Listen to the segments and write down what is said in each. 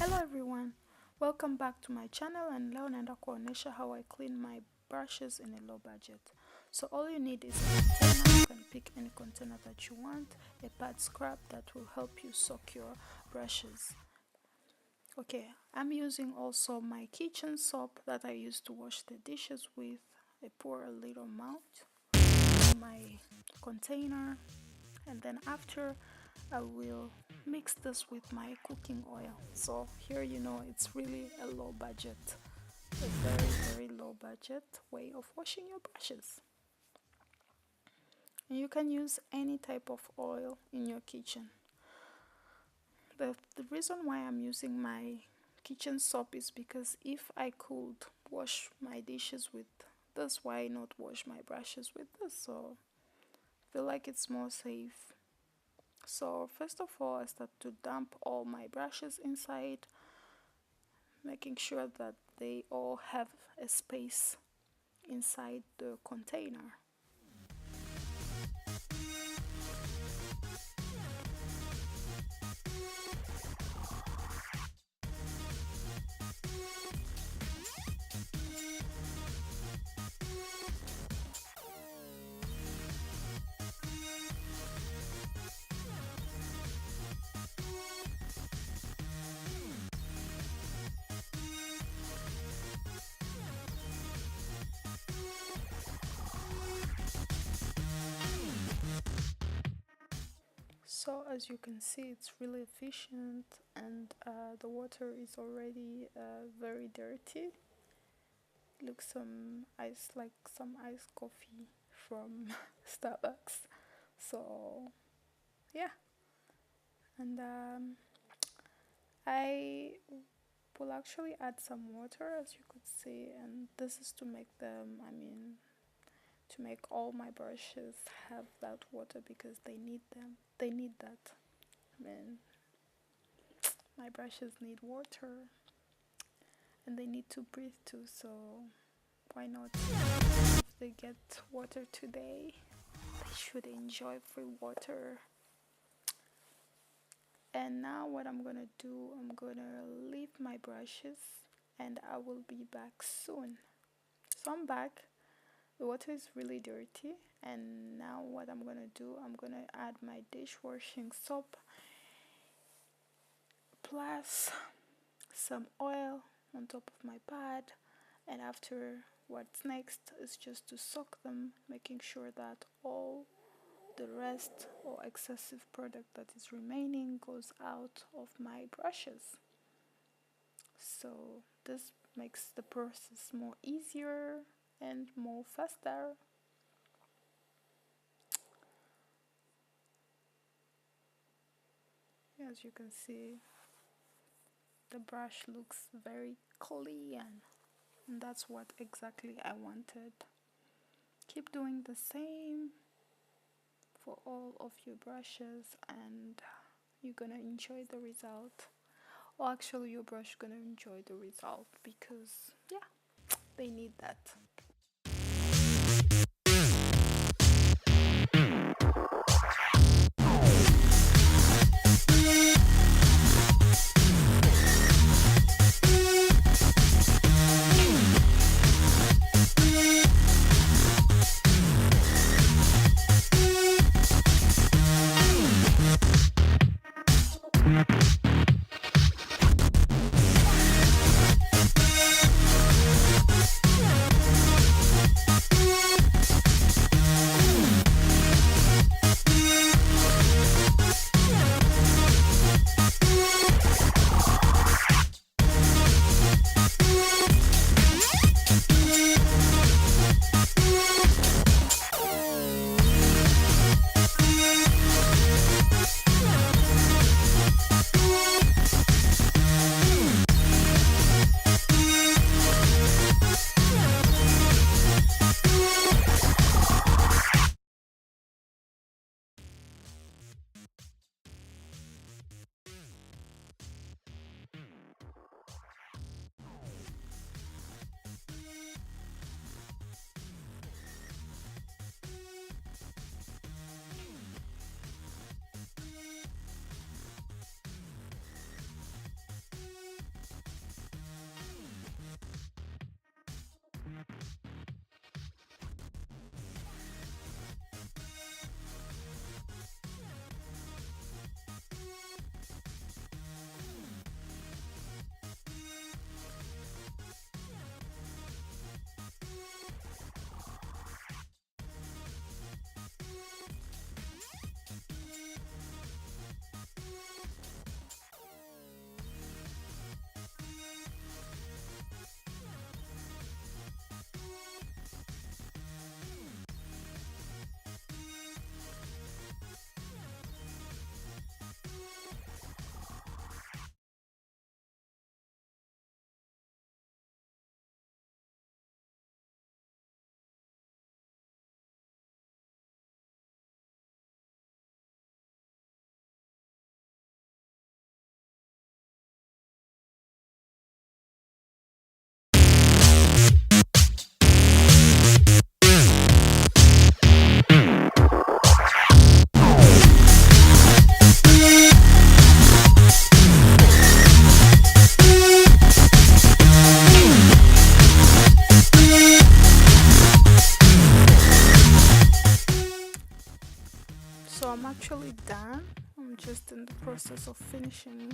Hello everyone, welcome back to my channel, and leo naenda kuonesha how I clean my brushes in a low budget. So all you need is a container. You can pick any container that you want, a pad scrub that will help you soak your brushes. Okay, I'm using also my kitchen soap that I used to wash the dishes with. I pour a little amount in my container, and then after I will mix this with my cooking oil. So here it's really a low budget, a very low budget way of washing your brushes. And you can use any type of oil in your kitchen. The reason why I'm using my kitchen soap is because if I could wash my dishes with this, why not wash my brushes with this? So I feel like it's more safe. So first of all, I start to dump all my brushes inside, making sure that they all have a space inside the container. So as you can see, it's really efficient, and the water is already very dirty. Looks like some iced coffee from Starbucks. So yeah, and I will actually add some water, as you could see, and this is to make them, to make all my brushes have that water, because they need that. My brushes need water, and they need to breathe too, so why not? If they get water today, they should enjoy free water. And now what I'm gonna do, I'm gonna leave my brushes and I will be back soon. So I'm back. The water is really dirty, and now what I'm gonna do, I'm gonna add my dishwashing soap plus some oil on top of my pad, and after, what's next is just to soak them, making sure that all the rest or excessive product that is remaining goes out of my brushes. So this makes the process more easier and more faster. As you can see, the brush looks very clean, and that's what exactly I wanted. Keep doing the same for all of your brushes, and you're gonna enjoy the result. Or actually, your brush gonna enjoy the result, because yeah, they need that. process of finishing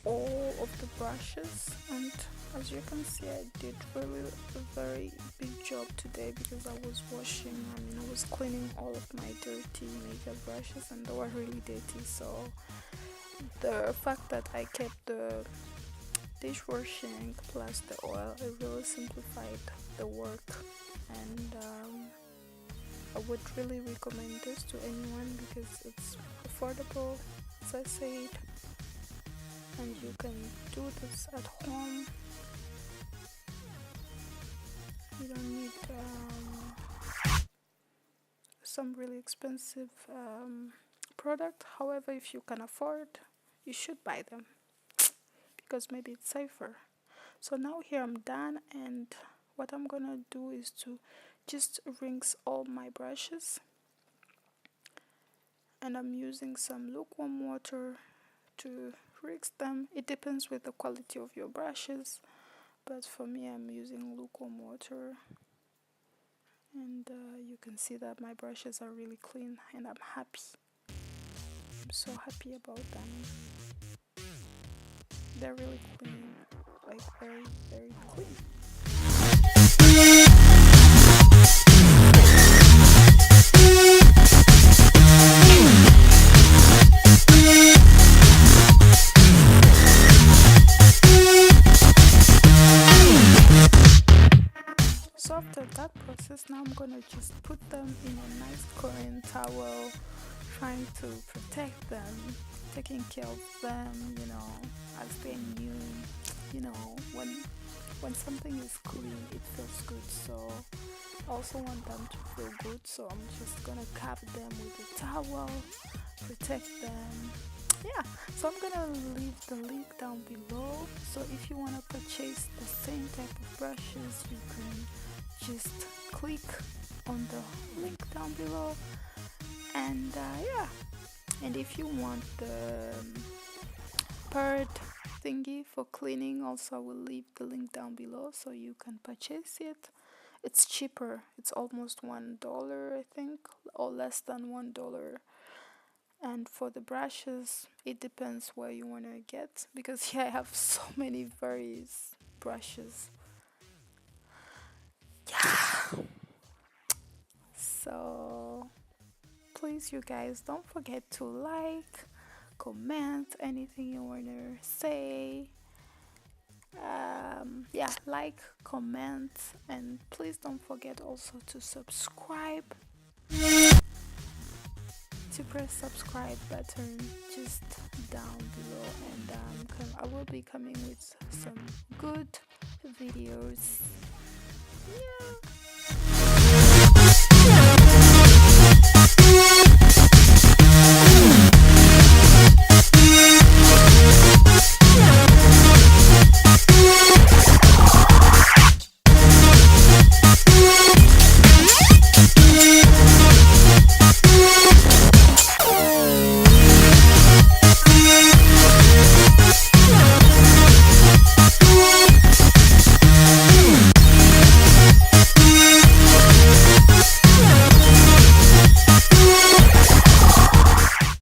all of the brushes, and as you can see, I did really a very big job today because I was I was cleaning all of my dirty makeup brushes, and they were really dirty. So the fact that I kept the dishwashing plus the oil, it really simplified the work, and I would really recommend this to anyone because it's affordable, as I said, and you can do this at home. You don't need some really expensive product. However, if you can afford, you should buy them because maybe it's safer. So now here I'm done, and what I'm gonna do is to just rinse all my brushes, and I'm using some lukewarm water to rinse them. It depends with the quality of your brushes, but for me I'm using lukewarm water, and you can see that my brushes are really clean, and I'm happy. I'm so happy about them. They're really clean, like very, very clean. So after that process, now I'm gonna just put them in a nice cotton towel, trying to protect them, taking care of them, as they're new. When something is clean, it feels good. So I also want them to feel good. So I'm just gonna cover them with a towel, protect them. Yeah, so I'm gonna leave the link down below. So if you wanna purchase the same type of brushes, you can just click on the link down below, and yeah, and if you want the purge thingy for cleaning, also I will leave the link down below so you can purchase it. It's cheaper, it's almost $1, I think, or less than $1. And for the brushes, it depends where you want to get, because here I have so many various brushes. Yeah, so please, you guys, don't forget to like, comment anything you want to say. Yeah, like, comment, and please don't forget also to subscribe, to press subscribe button just down below, and I will be coming with some good videos. Yeah.